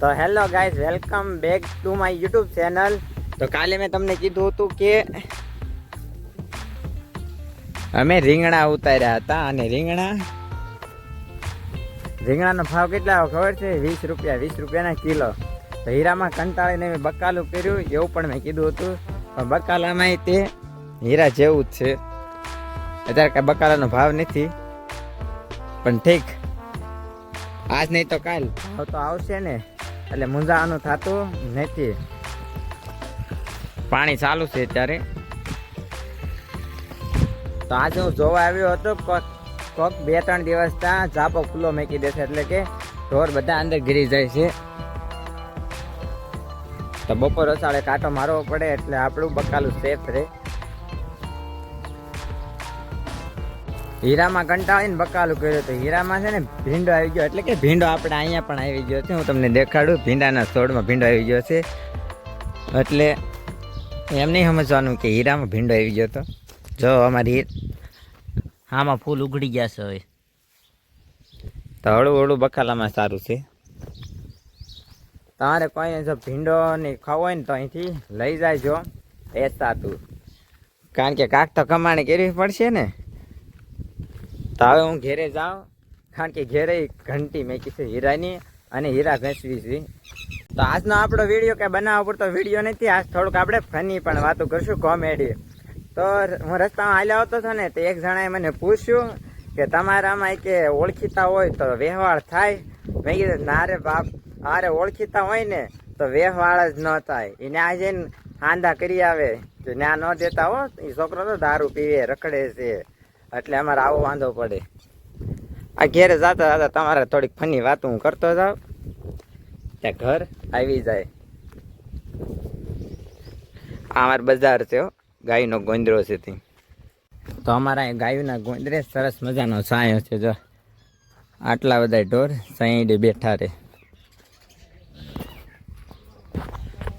તો hello guys, welcome back to my YouTube channel. તો કાલે મેં તમને કીધું હતું કે અમે રીંગણા ઉતાર્યા હતા અને રીંગણાનો ભાવ કેટલા ખબર છે? 20 રૂપિયા, 20 રૂપિયાના કિલો. તો હીરામાં કંટાળીને મેં બકાલું કર્યું એવું પણ મેં કીધું હતું, પણ બકાલામાં તે હીરા જેવું જ છે. અત્યારે કાંઈ બકાલાનો ભાવ નથી, પણ ઠીક, આજ નહીં તો કાલ ભાવ તો આવશે ને, એટલે મૂંઝાવાનું થતું નથી. પાણી ચાલુ છે અત્યારે. તો આજે હું જોવા આવ્યો હતો, કોક 2-3 દિવસ ત્યાં ઝાપો ખુલ્લો મૂકી દેશે, એટલે કે ઢોર બધા અંદર ગીરી જાય છે. તો બપોર અસાળે કાંટો મારવો પડે એટલે આપણું બકાલું સેફ રહે. હીરામાં કંટાળીને બકાલું કર્યું તો હીરામાં છે ને ભીંડો આવી ગયો, એટલે કે ભીંડો આપણે અહીંયા પણ આવી ગયો છે. હું તમને દેખાડું, ભીંડાના છોડમાં ભીંડો આવી ગયો છે. એટલે એમ નહીં સમજવાનું કે હીરામાં ભીંડો આવી ગયો. તો જો અમારી આમાં ફૂલ ઉઘડી ગયા છે હવે. તો હળું હળું બકાલામાં સારું છે. તમારે કોઈને જો ભીંડો ને ખાવો હોય ને તો અહીંથી લઈ જાયજો એસાતું, કારણ કે કાંક તો કમાણી કરવી પડશે ને. તો હવે હું ઘેરે જાઉં, કારણ કે ઘેરે ઘંટી મેકી છે હીરાની અને હીરા ઘસવી છે. તો આજનો આપણો વિડીયો કંઈ બનાવવા પડતો વિડીયો નથી. આજ થોડુંક આપણે ફની પણ વાતો કરશું, કોમેડી. તો હું રસ્તામાં હાલ્યા આવતો હતો ને, તો એક જણાએ મને પૂછ્યું કે તમારામાં કે ઓળખીતા હોય તો વ્યવહાર થાય? મેં કીધું ના રે બાપ, આરે ઓળખીતા હોય ને તો વ્યવહાર જ ન થાય. એને આ જઈને હાંધા કરી આવે તો ના ન દેતા હો. એ છોકરો તો દારૂ પીવે, રખડે છે, એટલે અમારે આવો વાંધો પડે. આ ઘેરે જતા જતા તમારે થોડીક ફની વાત હું કરતો જાઉં, ત્યાં ઘર આવી જાય. આ અમારે બજાર છે, ગાયનો ગોંદરો છે. તો અમારા ગાયોના ગોંદરે સરસ મજાનો છાંયો છે. જો આટલા બધા ઢોર સાઈડે બેઠા રહે.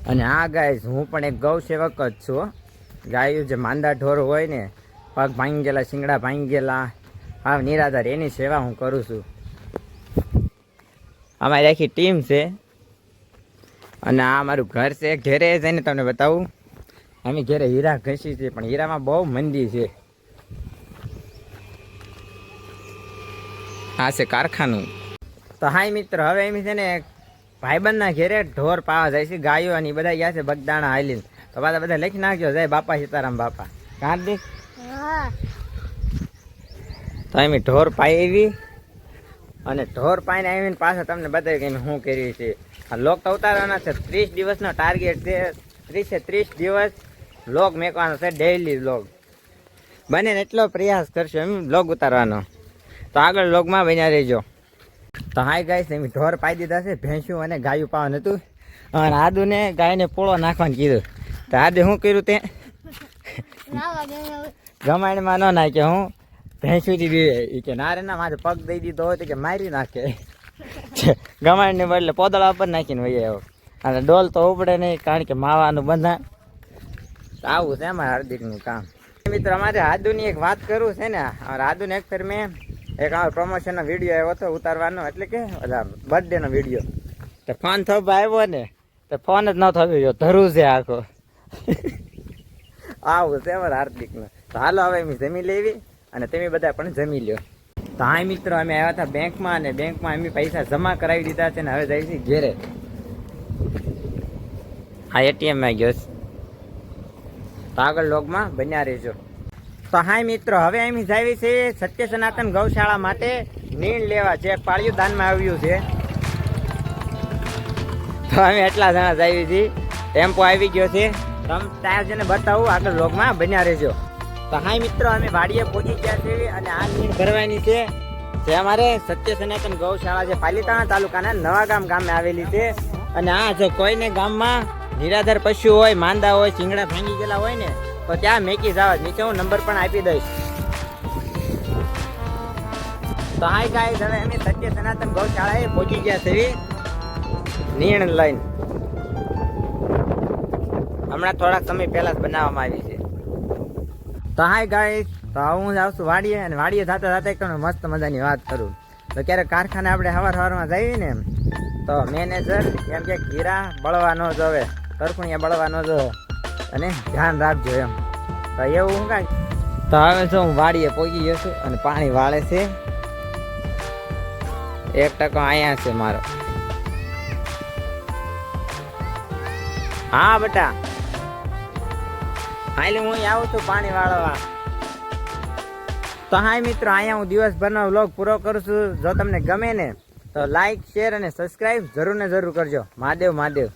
અને આ ગાય, હું પણ એક ગૌ સેવક જ છું. ગાયો જે માંદા ઢોર હોય ને, પગ ભાંગી ગયેલા, શિંગડા ભાંગી ગયેલા, હા નિરાધાર, એની સેવા હું કરું છું. અમારી આખી ટીમ છે. અને આ અમારું ઘર છે. ઘેરે જઈને તમને બતાવું. અમે ઘેરે હીરા ઘસી છે, પણ હીરામાં બહુ મંદી છે. આ છે કારખાનું. તો હાય મિત્ર, હવે એમ છે ને ભાઈબંધના ઘેરે ઢોર પાવા જાય છે, ગાયો અને બધા ગયા છે બગદાણા હાલીને. તો પાછા બધા લખી નાખ્યો, જય બાપા સીતારામ બાપા. કાંદી તો એમ ઢોર પાઈ આવી, અને ઢોર પાઈને આવીને પાછા તમને બતાવી કે શું કર્યું છે. આ લોક તો ઉતારવાના છે. 30 દિવસનો ટાર્ગેટ છે. 30 દિવસ લોગ મેકવાનો છે, ડેઈલી લોગ. બને ને એટલો પ્રયાસ કરશો એમ લોગ ઉતારવાનો. તો આગળ લોગમાં બન્યા રહેજો. તો હાય ગાઈસ, એમ ઢોર પાઈ દીધા છે. ભેંસું અને ગાયું પાવાનું હતું, અને આદુને ગાયને પોળો નાખવાનું કીધું. તો આદે શું કર્યું, તે ગમાણીમાં ન નાખ્યો. હું ભેંસુથી બીવે એ કે ના રે ના, મારે પગ દઈ દીધો હોય તો કે મારી નાખે. ગમાણીને બદલે પોદળા પર નાખીને વહી આવ્યો. અને ડોલ તો ઉપડે નહીં, કારણ કે માવાનું બંધા. આવું છે અમારે હાર્દિકનું કામ. મિત્રો, અમારે હાદુની એક વાત કરું છે ને. હાદુને એક ફેર મેં એક અમારો પ્રમોશનનો વિડીયો આવ્યો હતો ઉતારવાનો, એટલે કે બર્થડેનો વિડીયો. તો ફોન થવા આવ્યો ને, તો ફોન જ ન થયો, ધરું છે આખો. આવું છે અમારે હાર્દિકનું. તો હાલો હવે અમે જમી લેવી, અને તમે બધા પણ જમી લ્યો. તો હા મિત્રો, અમે આવ્યા હતા બેંકમાં, અને બેંકમાં અમે પૈસા જમા કરાવી દીધા છે, ને હવે જઈએ છીએ ઘેરે. હા, એટીએમમાં ગયો છે. તો આગળ લોગમાં બન્યા રહેજો. તો હાય મિત્રો, હવે અમે જાવી છે સત્ય સનાતન ગૌશાળા માટે નીણ લેવા. જે પાળિયું દાનમાં આવ્યું છે, તો અમે એટલા જણા જાવી છીએ. ટેમ્પો આવી ગયો છે, તમે ત્યાં જઈને બતાવું. આગળ લોગમાં બન્યા રહેજો. તો હાય મિત્રો, અમે વાડીએ પહોંચી ગયા છીએ, અને આ નીણ ભરવાની છે, જે અમારે સત્ય સનાતન ગૌશાળા છે, પાલીતાણા તાલુકાના નવાગામ ગામે આવેલી છે. અને આ જો કોઈને ગામમાં નિરાધાર પશુ હોય, માંદા હોય, શિંગડા ભાંગી ગયેલા હોય ને, તો ત્યાં મેકી જાવ. નીચે હું નંબર પણ આપી દઈશ. તો હાય ગાઈસ, હવે અમે સત્ય સનાતન ગૌશાળાએ પહોંચી ગયા છે નીણ લઈને. હમણાં થોડાક સમય પહેલા જ બનાવવામાં આવી છે. તો હાય ગાઈસ, તો હું જાઉં છું વાડીએ, અને વાડીએ થતા થતા એક મસ્ત મજાની વાત કરું. તો ક્યારેક કારખાને આપણે સવારમાં જઈએ ને, તો મેનેજર એમ કે ઘીરા બળવા ન જોવે, તરફુણિયા બળવા ન જોવે અને ધ્યાન રાખજો એમ. તો એવું હું કાંઈ તો હવે જો હું વાડીએ પહોંચી ગયો છું અને પાણી વાળે છે. 1% અહીંયા છે મારો. હા બેટા, હાલ હું આવું છું પાણી વાળવા. તો હાય મિત્રો, અહીંયા હું દિવસભરનો વ્લોગ પૂરો કરું છું. જો તમને ગમે ને તો લાઈક, શેર અને સબસ્ક્રાઈબ જરૂર ને જરૂર કરજો. મહાદેવ મહાદેવ.